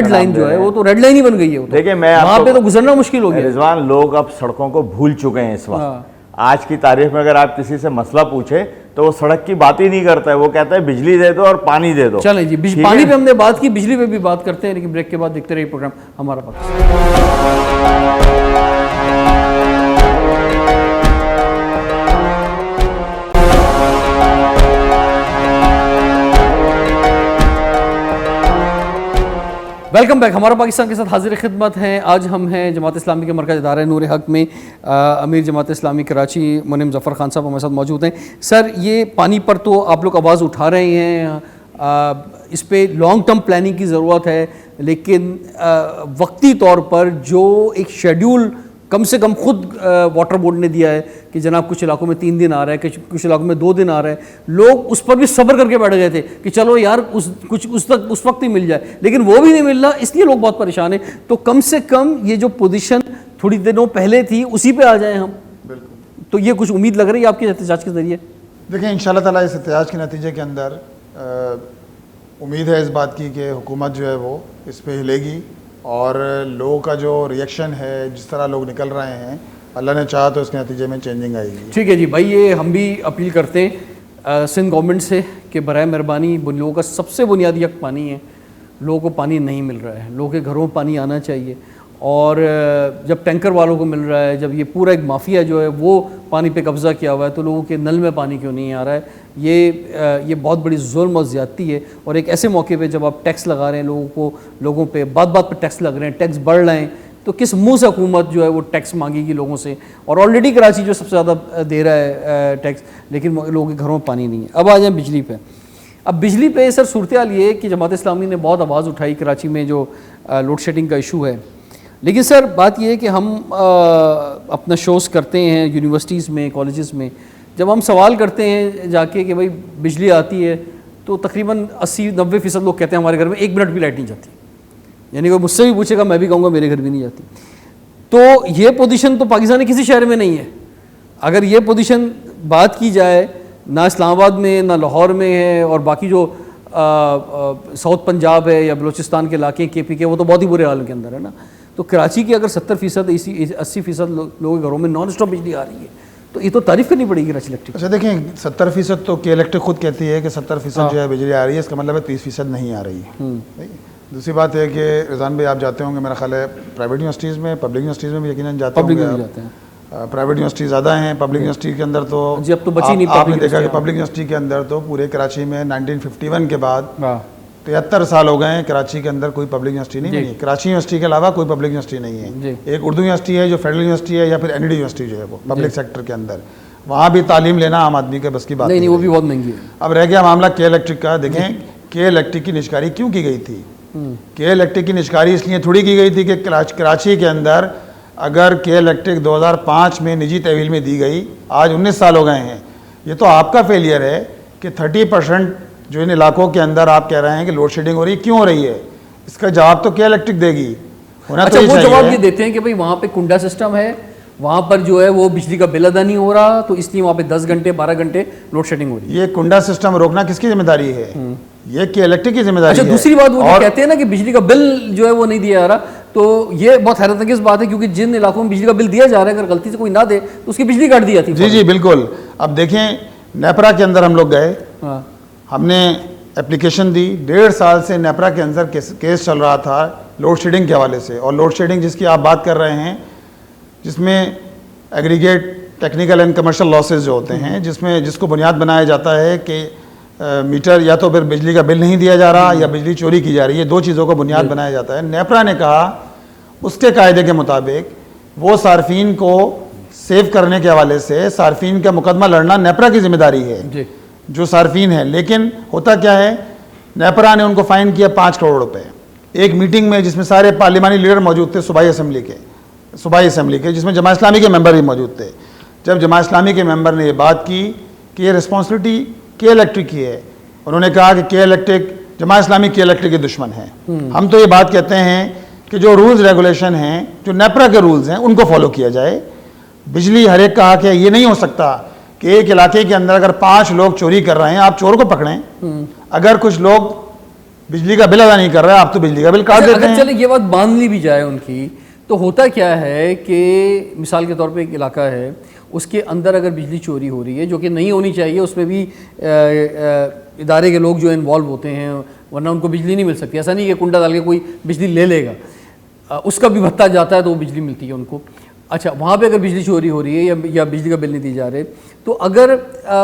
लाइन जो है वो तो रेड लाइन ही बन गई है। देखिए मैं वहाँ पे तो गुजरना मुश्किल हो गया। रिजवान, लोग अब सड़कों को भूल चुके हैं इस वक्त। आज की तारीख में अगर आप किसी से मसला पूछे तो वो सड़क की बात ही नहीं करता है, वो कहता है बिजली दे दो और पानी दे दो। चलें जी, पानी पे हमने बात की, बिजली पे भी बात करते हैं, लेकिन ब्रेक के बाद देखते रहिए प्रोग्राम हमारा पाकिस्तान। Welcome back. हमारा पाकिस्तान के साथ हाजिर खिदमत हैं। आज हम हैं जमात इस्लामी के मरकज़ इदारा नूर हक में। अमीर जमात इस्लामी कराची मुनीम ज़फ़र खान साहब हमारे साथ मौजूद हैं। सर, ये पानी पर तो आप लोग आवाज़ उठा रहे हैं, इस पे लॉन्ग टर्म प्लानिंग की ज़रूरत है, लेकिन वक्ती तौर पर जो एक शेड्यूल कम से कम खुद वाटर बोर्ड ने दिया है कि जनाब कुछ इलाकों में 3 दिन आ रहा है, कुछ इलाकों में 2 दिन आ रहा है, लोग उस पर भी सब्र करके बैठ गए थे कि चलो यार उस वक्त ही मिल जाए, लेकिन वो भी नहीं मिल रहा, इसलिए लोग बहुत परेशान हैं। तो कम से कम ये जो पोजीशन थोड़ी दिनों पहले थी उसी पे आ जाए हम। बिल्कुल। तो ये कुछ उम्मीद लग रही है आपके एहतजाज के ज़रिए? देखिए इंशाल्लाह ताला इस एहतजाज के नतीजे के अंदर उम्मीद है इस बात की कि हुकूमत जो है वो इस पर हिलेगी और लोगों का जो रिएक्शन है, जिस तरह लोग निकल रहे हैं, अल्लाह ने चाहा तो इसके नतीजे में चेंजिंग आएगी। ठीक है जी भाई, ये हम भी अपील करते हैं सिंध गवर्नमेंट से कि बराए मेहरबानी लोगों का सबसे बुनियादी हक पानी है, लोगों को पानी नहीं मिल रहा है, लोगों के घरों में पानी आना चाहिए। और जब टैंकर वालों को मिल रहा है, जब ये पूरा एक माफिया जो है वो पानी पे कब्ज़ा किया हुआ है, तो लोगों के नल में पानी क्यों नहीं आ रहा है? ये बहुत बड़ी जुल्म और ज़्यादती है। और एक ऐसे मौके पे जब आप टैक्स लगा रहे हैं लोगों पे बात बात पे टैक्स लग रहे हैं, टैक्स बढ़ रहे हैं, तो किस मुंह से हुकूमत जो है वो टैक्स मांगेगी लोगों से? और ऑलरेडी कराची जो सबसे ज़्यादा दे रहा है टैक्स, लेकिन लोगों के घरों में पानी नहीं है। अब आ जाए बिजली पे। अब बिजली पे सर सूरत हाल ये है कि जमात इस्लामी ने बहुत आवाज़ उठाई कराची में जो लोड शेडिंग का इशू है, लेकिन सर बात यह है कि हम अपना शोज़ करते हैं यूनिवर्सिटीज़ में, कॉलेजेस में, जब हम सवाल करते हैं जाके कि भाई बिजली आती है, तो तकरीबन 80-90% लोग कहते हैं हमारे घर में 1 मिनट भी लाइट नहीं जाती। यानी कोई मुझसे भी पूछेगा मैं भी कहूँगा मेरे घर भी नहीं जाती। तो ये पोजीशन तो पाकिस्तान के किसी शहर में नहीं है। अगर ये पोजीशन बात की जाए, ना इस्लामाबाद में ना लाहौर में है, और बाकी जो साउथ पंजाब है या बलूचिस्तान के इलाके KP के, वो तो बहुत ही बुरे हाल के अंदर है ना। तो कराची के अगर 70% 80% लोगों के घरों में नॉन स्टॉप बिजली आ रही है, तो ये तो तारीफ करनी पड़ेगी कराची इलेक्ट्रिक। अच्छा देखें, 70% तो के इलेक्ट्रिक खुद कहती है कि 70% जो है बिजली आ रही है, इसका मतलब है 30% नहीं आ रही है। दूसरी बात है कि रिजवान भाई आप जाते होंगे मेरा ख्याल है प्राइवेट यूनिवर्सिटीज़ में, पब्लिक यूनिवर्सिटीज़ में भी यकीनन जाते होंगे आप। प्राइवेट यूनिवर्सिटी ज़्यादा हैं, पब्लिक यूनिवर्सिटी के अंदर तो जी अब तो बची नहीं। आपने देखा कि पब्लिक यूनिवर्सिटी के अंदर तो पूरे कराची में 1951 के बाद 73 साल हो गए हैं, कराची के अंदर कोई पब्लिक यूनिवर्सिटी नहीं बनी। कराची यूनिवर्सिटी के अलावा कोई पब्लिक यूनिवर्सिटी नहीं है। एक उर्दू यूनिवर्सिटी है जो फेडरल यूनिवर्सिटी है, या फिर NED यूनिवर्सिटी जो है वो पब्लिक सेक्टर के अंदर, वहाँ भी तालीम लेना आम आदमी के बस की बात नहीं, वो भी बहुत महंगी है। अब रह गया मामला के इलेक्ट्रिक का। देखें के इलेक्ट्रिक की निष्कारी क्यों की गई थी? के इलेक्ट्रिक की निष्कारी इसलिए थोड़ी की गई थी कि कराची के अंदर अगर के इलेक्ट्रिक 2005 में निजी तहवील में दी गई, आज 19 साल हो गए हैं, ये तो आपका फेलियर है कि 30% जो इन इलाकों के अंदर आप कह रहे हैं कि लोड शेडिंग हो रही है, क्यों हो रही है? इसका जवाब तो के इलेक्ट्रिक देगी। अच्छा, वो जवाब ये देते हैं कि भाई वहाँ पे कुंडा सिस्टम है, वहाँ पर जो है वो बिजली का बिल अदा नहीं हो रहा, तो इसलिए वहाँ पे 10 घंटे 12 घंटे लोड शेडिंग हो रही है। ये कुंडा सिस्टम रोकना किसकी जिम्मेदारी है? ये के इलेक्ट्रिक की जिम्मेदारी है। अच्छा, दूसरी बात वो जो कहते हैं ना कि बिजली का बिल जो है वो नहीं दिया जा रहा, तो ये बहुत हैरतअंगेज बात है, क्योंकि जिन इलाकों में बिजली का बिल दिया जा रहा है, अगर गलती से कोई ना दे तो उसकी बिजली काट दी जाती है। जी बिल्कुल। अब देखें नेपरा के अंदर हम लोग गए, हमने एप्लीकेशन दी, 1.5 साल से नेपरा के अंदर केस चल रहा था लोड शेडिंग के हवाले से। और लोड शेडिंग जिसकी आप बात कर रहे हैं, जिसमें aggregate technical and commercial losses जो होते हैं, जिसको बुनियाद बनाया जाता है कि मीटर या तो फिर बिजली का बिल नहीं दिया जा रहा या बिजली चोरी की जा रही है, 2 चीज़ों को बुनियाद बनाया जाता है। नेपरा ने कहा उसके कायदे के मुताबिक वो सार्फिन को सेव करने के हवाले से सार्फिन का मुकदमा लड़ना नेपरा की जिम्मेदारी है, जो सार्फिन है। लेकिन होता क्या है, नेपरा ने उनको फाइन किया 5 करोड़ रुपए एक मीटिंग में, जिसमें सारे पार्लिमानी लीडर मौजूद थे, सूबाई असेंबली के, जिसमें जमा इस्लामी के मेंबर भी मौजूद थे। जब जमा इस्लामी के मेंबर ने ये बात की कि ये रिस्पॉन्सिबिलिटी के इलेक्ट्रिक की है, उन्होंने कहा कि के इलेक्ट्रिक, जमा इस्लामी के इलेक्ट्रिक के दुश्मन है। हम तो ये बात कहते हैं कि जो रूल्स रेगुलेशन हैं, जो नेपरा के रूल्स हैं, उनको फॉलो किया जाए। बिजली हर एक का हक है। ये नहीं हो सकता कि एक इलाके के अंदर अगर 5 लोग चोरी कर रहे हैं, आप चोर को पकड़ें, अगर कुछ लोग बिजली का बिल अदा नहीं कर रहे, आप तो बिजली का बिल काट देते हैं। चले ये बात मान ली भी जाए उनकी, तो होता क्या है कि मिसाल के तौर पे एक इलाका है, उसके अंदर अगर बिजली चोरी हो रही है, जो कि नहीं होनी चाहिए, उसमें भी इदारे के लोग जो इन्वॉल्व होते हैं, वरना उनको बिजली नहीं मिल सकती। ऐसा नहीं कि कुंडा डाल के कोई बिजली ले लेगा, उसका भी भत्ता जाता है तो वो बिजली मिलती है उनको। अच्छा, वहाँ पे अगर बिजली चोरी हो रही है या बिजली का बिल नहीं दिए जा रहे, तो अगर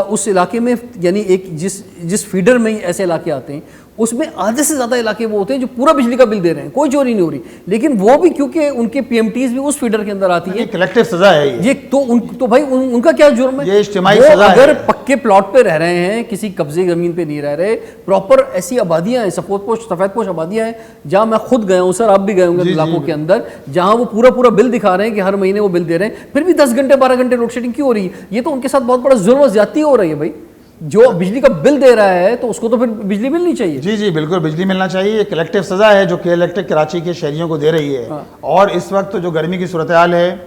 उस इलाके में, यानी एक जिस फीडर में ऐसे इलाके आते हैं, उसमें आधे से ज़्यादा इलाके वो होते हैं जो पूरा बिजली का बिल दे रहे हैं, कोई चोरी नहीं हो रही, लेकिन वो भी क्योंकि उनके PMTs भी उस फीडर के अंदर आती है। कलेक्टिव सजा है ये। तो भाई उनका क्या जुर्म है? ये इज्तिमाई सजा है। अगर पक्के प्लॉट पे रह रहे हैं, किसी कब्जे ज़मीन पे नहीं रह रहे, प्रॉपर ऐसी आबादियाँ हैं, सफ़ेदपोश आबादियाँ हैं, जहाँ मैं खुद गया हूँ, सर आप भी गए होंगे इलाकों के अंदर, जहाँ वो पूरा बिल दिखा रहे हैं कि हर महीने वो बिल दे रहे हैं, फिर भी 10 घंटे 12 घंटे लोड शेडिंग क्यों हो रही है? ये तो उनके साथ बहुत बड़ा जुर्म ज्यादती हो रही है भाई। जो बिजली का बिल दे रहा है तो उसको तो फिर बिजली मिलनी चाहिए। जी बिल्कुल, बिजली मिलना चाहिए। ये कलेक्टिव सजा है जो के इलेक्ट्रिक कराची के शहरियों को दे रही है। और इस वक्त जो गर्मी की सूरत हाल है,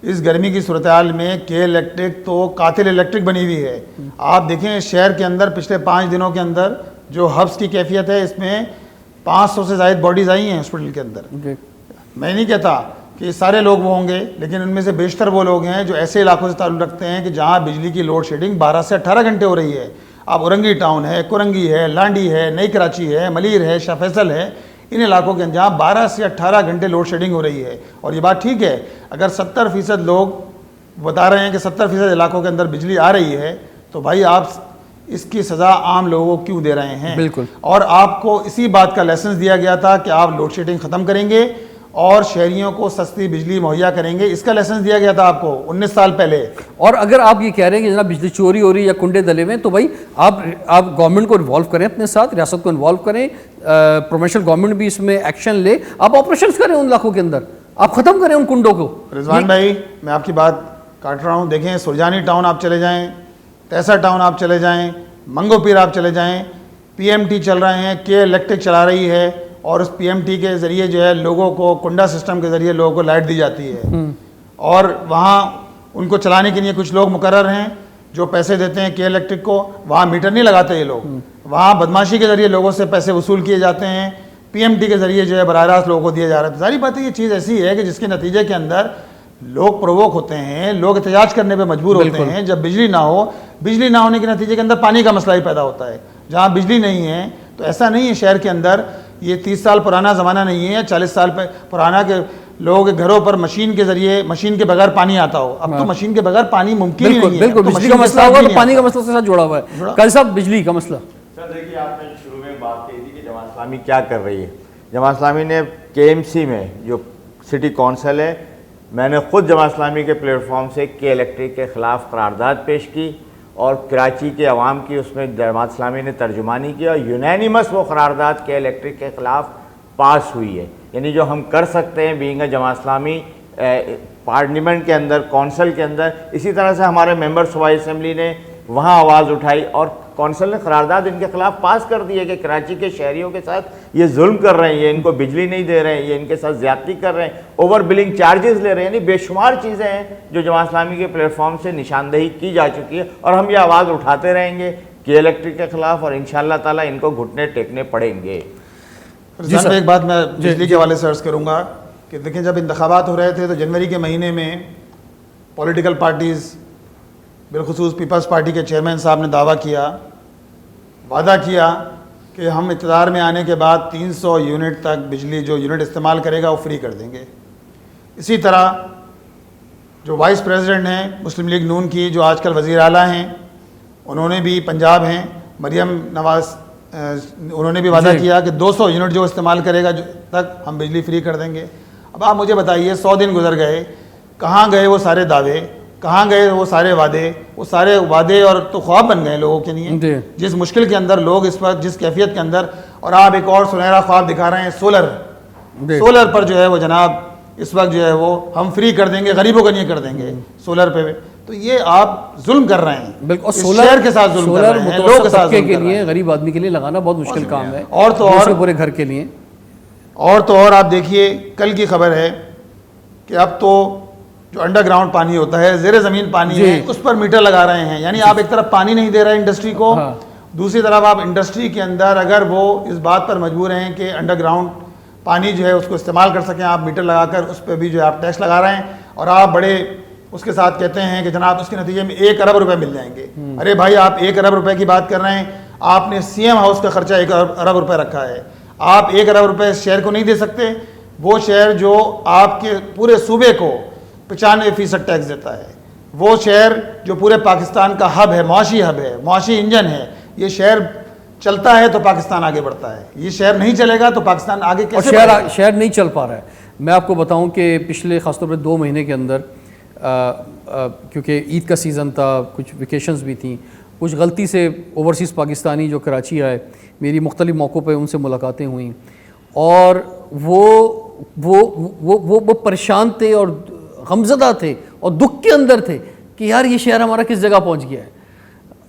इस गर्मी की सूरत हाल में के इलेक्ट्रिक तो कातिल इलेक्ट्रिक बनी हुई है। आप देखें शहर के अंदर पिछले 5 दिनों के अंदर जो हब्स की कैफियत है, इसमें 500 से ज़ायद बॉडीज़ आई हैं हॉस्पिटल के अंदर। मैं नहीं कहता कि सारे लोग वो होंगे, लेकिन उनमें से बेशतर वो लोग हैं जो ऐसे इलाकों से ताल्लुक़ रखते हैं कि जहाँ बिजली की लोड शेडिंग 12 से 18 घंटे हो रही है। अब औरंगी टाउन है, कुरंगी है, लांडी है, नई कराची है, मलीर है, शाह फैसल है, इन इलाकों के अंदर जहाँ 12 से 18 घंटे लोड शेडिंग हो रही है। और ये बात ठीक है, अगर 70% लोग बता रहे हैं कि 70% इलाकों के अंदर बिजली आ रही है, तो भाई आप इसकी सज़ा आम लोगों को क्यों दे रहे हैं? बिल्कुल। और आपको इसी बात का लाइसेंस दिया गया था कि आप लोड शेडिंग ख़त्म करेंगे और शहरियों को सस्ती बिजली मुहैया करेंगे, इसका लाइसेंस दिया गया था आपको 19 साल पहले। और अगर आप ये कह रहे हैं कि जनाब बिजली चोरी हो रही है या कुंडे दले हुए हैं, तो भाई आप गवर्नमेंट को इन्वॉल्व करें, अपने साथ रियासत को इन्वॉल्व करें, प्रोविंशियल गवर्नमेंट भी इसमें एक्शन ले, आप ऑपरेशन करें उन इलाकों के अंदर, आप ख़त्म करें उन कुंडों को। रिजवान भाई, मैं आपकी बात काट रहा हूँ। देखें, सुरजानी टाउन आप चले जाएँ, तैसा टाउन आप चले जाएँ, मंगो पीर आप चले जाएँ, PMT चल रहे हैं, के इलेक्ट्रिक चला रही है, और उस PMT के ज़रिए जो है लोगों को, कुंडा सिस्टम के ज़रिए लोगों को लाइट दी जाती है। और वहाँ उनको चलाने के लिए कुछ लोग मुकर्रर हैं, जो पैसे देते हैं के इलेक्ट्रिक को, वहाँ मीटर नहीं लगाते ये लोग, वहाँ बदमाशी के ज़रिए लोगों से पैसे वसूल किए जाते हैं, पीएमटी के ज़रिए जो है बराह रास्त लोगों को दिया जा रहा है। सारी बात ये चीज़ ऐसी है कि जिसके नतीजे के अंदर लोग प्रोवोक होते हैं, लोग एहतजाज करने पे मजबूर होते हैं। जब बिजली ना हो, बिजली ना होने के नतीजे के अंदर पानी का मसला ही पैदा होता है। जहाँ बिजली नहीं है तो ऐसा नहीं है शहर के अंदर, ये 30 साल पुराना ज़माना नहीं है, 40 साल पुराना के लोगों के घरों पर मशीन के जरिए, मशीन के बगैर पानी आता हो। अब तो मशीन के बगैर पानी मुमकिन ही नहीं है। बिल्कुल, बिजली का मसला होगा तो पानी का मसला उसके साथ जुड़ा हुआ है। कल साहब बिजली का मसला। सर देखिए, आपने शुरू में बात कही थी कि जमात इस्लामी क्या कर रही है। जमात इस्लामी ने केएमसी में जो सिटी कौंसिल है, मैंने खुद जमात इस्लामी के प्लेटफॉर्म से के इलेक्ट्रिक के ख़िलाफ़ करारदाद पेश की और कराची के अवाम की उसमें जमात इस्लामी ने तर्जुमानी किया। यूनानिमस वो करारदाद के इलेक्ट्रिक के ख़िलाफ़ पास हुई है। यानी जो हम कर सकते हैं being a Jamaat Islami parliament के अंदर, कौंसिल के अंदर, इसी तरह से हमारे मेंबर सूबाई असेंबली ने वहाँ आवाज़ उठाई और कौंसिल ने करारदाद इनके खिलाफ पास कर दी है कि कराची के शहरियों के साथ ये जुल्म कर रहे हैं, ये इनको बिजली नहीं दे रहे हैं, ये इनके साथ ज़्यादती कर रहे हैं, ओवर बिलिंग चार्जेस ले रहे हैं। यानी बेशुमार चीज़ें हैं जो जमात इस्लामी के प्लेटफॉर्म से निशानदेही की जा चुकी है और हम ये आवाज़ उठाते रहेंगे के इलेक्ट्रिक के खिलाफ और इंशाअल्लाह ताला इनको घुटने टेकने पड़ेंगे। एक बात मैं बिजली के हवाले से अर्ज़ करूँगा कि देखें, जब इंतखाबात हो रहे थे तो जनवरी के महीने में पॉलिटिकल पार्टीज़, बिलखुसूस पीपल्स पार्टी के चेयरमैन साहब ने दावा किया, वादा किया कि हम इक़्तिदार में आने के बाद 300 यूनिट तक बिजली जो यूनिट इस्तेमाल करेगा वो फ्री कर देंगे। इसी तरह जो वाइस प्रेसिडेंट हैं मुस्लिम लीग नून की, जो आजकल वज़ीर आला हैं, उन्होंने भी, पंजाब हैं मरियम नवाज़, उन्होंने भी वादा किया कि 200 यूनिट जो इस्तेमाल करेगा तक हम बिजली फ्री कर देंगे। अब आप मुझे बताइए, 100 दिन गुजर गए, कहाँ गए वो सारे दावे, कहाँ गए वो सारे वादे और तो ख्वाब बन गए लोगों के लिए। जिस मुश्किल के अंदर लोग इस वक्त, जिस कैफियत के अंदर, और आप एक और सुनहरा ख्वाब दिखा रहे हैं सोलर पर जो है वो जनाब इस वक्त जो है वो हम फ्री कर देंगे, गरीबों का नहीं कर देंगे सोलर पे। तो ये आप जुल्म कर रहे हैं, बिल्कुल। शहर के साथ जुल्म कर रहे हैं, लोगों के साथ के लिए, गरीब आदमी के लिए लगाना बहुत मुश्किल काम है, और तो और पूरे घर के लिए। और तो और आप देखिए, कल की खबर है कि अब तो जो अंडरग्राउंड पानी होता है, ज़ेरे ज़मीन पानी है, उस पर मीटर लगा रहे हैं। यानी आप एक तरफ पानी नहीं दे रहे इंडस्ट्री को, दूसरी तरफ आप इंडस्ट्री के अंदर अगर वो इस बात पर मजबूर हैं कि अंडरग्राउंड पानी जो है उसको इस्तेमाल कर सकें, आप मीटर लगाकर उस पर भी जो है आप टैक्स लगा रहे हैं और आप बड़े उसके साथ कहते हैं कि जनाब उसके नतीजे में 1 अरब रुपए मिल जाएंगे। अरे भाई, आप 1 अरब रुपए की बात कर रहे हैं, आपने सीएम हाउस का खर्चा 1 अरब रुपए रखा है, आप 1 अरब रुपए शहर को नहीं दे सकते। वो शहर जो आपके पूरे सूबे को 95% टैक्स देता है, वो शहर जो पूरे पाकिस्तान का हब है, मुआशी हब है, मुआशी इंजन है, ये शहर चलता है तो पाकिस्तान आगे बढ़ता है, ये शहर नहीं चलेगा तो पाकिस्तान आगे कैसे बढ़ेगा? शहर नहीं चल पा रहा है। मैं आपको बताऊं कि पिछले खासतौर पर 2 महीने के अंदर क्योंकि ईद का सीज़न था, कुछ वेकेशंस भी थी, कुछ गलती से ओवरसीज़ पाकिस्तानी जो कराची आए, मेरी मुख्तलिफ मौक़ों पे उनसे मुलाकातें हुई और वो परेशान थे और गमज़दा थे और दुख के अंदर थे कि यार ये शहर हमारा किस जगह पहुंच गया है।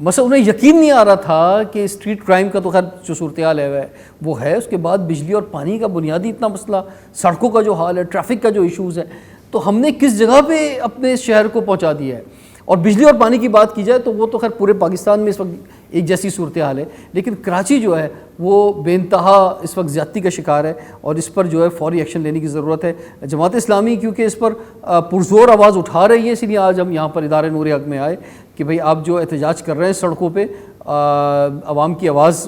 मसला उन्हें यकीन नहीं आ रहा था कि स्ट्रीट क्राइम का तो खैर जो सूरत हाल है वो है, उसके बाद बिजली और पानी का बुनियादी इतना मसला, सड़कों का जो हाल है, ट्रैफिक का जो इशूज़ है, तो हमने किस जगह पे अपने शहर को पहुंचा दिया है। और बिजली और पानी की बात की जाए तो वो तो खैर पूरे पाकिस्तान में इस वक्त एक जैसी सूरत हाल है, लेकिन कराची जो है वो बेइंतहा इस वक्त ज़्यादती का शिकार है और इस पर जो है फौरी एक्शन लेने की ज़रूरत है। जमात इस्लामी क्योंकि इस पर पुरजोर आवाज़ उठा रही है, इसलिए आज हम यहाँ पर इदारे नूर हक में आए कि भाई आप जो एहतजाज कर रहे हैं सड़कों पे, आवाम की आवाज़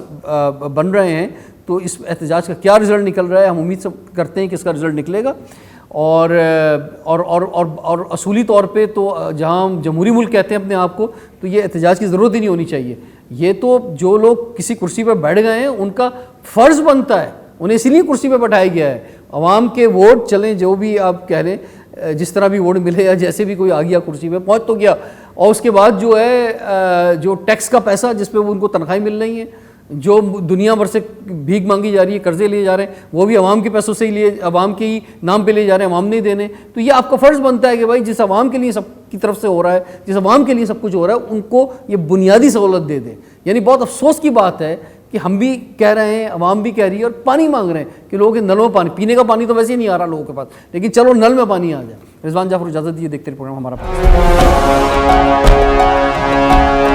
बन रहे हैं, तो इस एहतजाज का क्या रिज़ल्ट निकल रहा है, हम उम्मीद करते हैं कि इसका रिज़ल्ट निकलेगा। और असूली तौर पे तो जहाँ हम जमहूरी मुल्क कहते हैं अपने आप को, तो ये एहतजाज की ज़रूरत ही नहीं होनी चाहिए। ये तो जो लोग किसी कुर्सी पर बैठ गए हैं उनका फ़र्ज़ बनता है, उन्हें इसीलिए कुर्सी पर बैठाया गया है। अवाम के वोट चलें, जो भी आप कह लें, जिस तरह भी वोट मिले या जैसे भी कोई आ गया कुर्सी पे पहुंच तो गया, और उसके बाद जो है जो टैक्स का पैसा जिस पे वो उनको तनख्वाही मिल रही है, जो दुनिया भर से भीख मांगी जा रही है, कर्जे लिए जा रहे हैं, वो भी अवाम के पैसों से ही लिए, अवाम के ही नाम पे लिए जा रहे हैं, अवाम नहीं देने। तो ये आपका फ़र्ज़ बनता है कि भाई जिस अवाम के लिए सब की तरफ से हो रहा है, जिस अवाम के लिए सब कुछ हो रहा है, उनको ये बुनियादी सहूलत दे दें। यानी बहुत अफसोस की बात है कि हम भी कह रहे हैं, अवाम भी कह रही है और पानी मांग रहे हैं कि लोगों के नलों में पानी, पीने का पानी तो वैसे ही नहीं आ रहा लोगों के पास, लेकिन चलो नल में पानी आ जाए। रिजवान जाफर, इजाज़त दीजिए, देखते रहिए प्रोग्राम हमारा पास। है।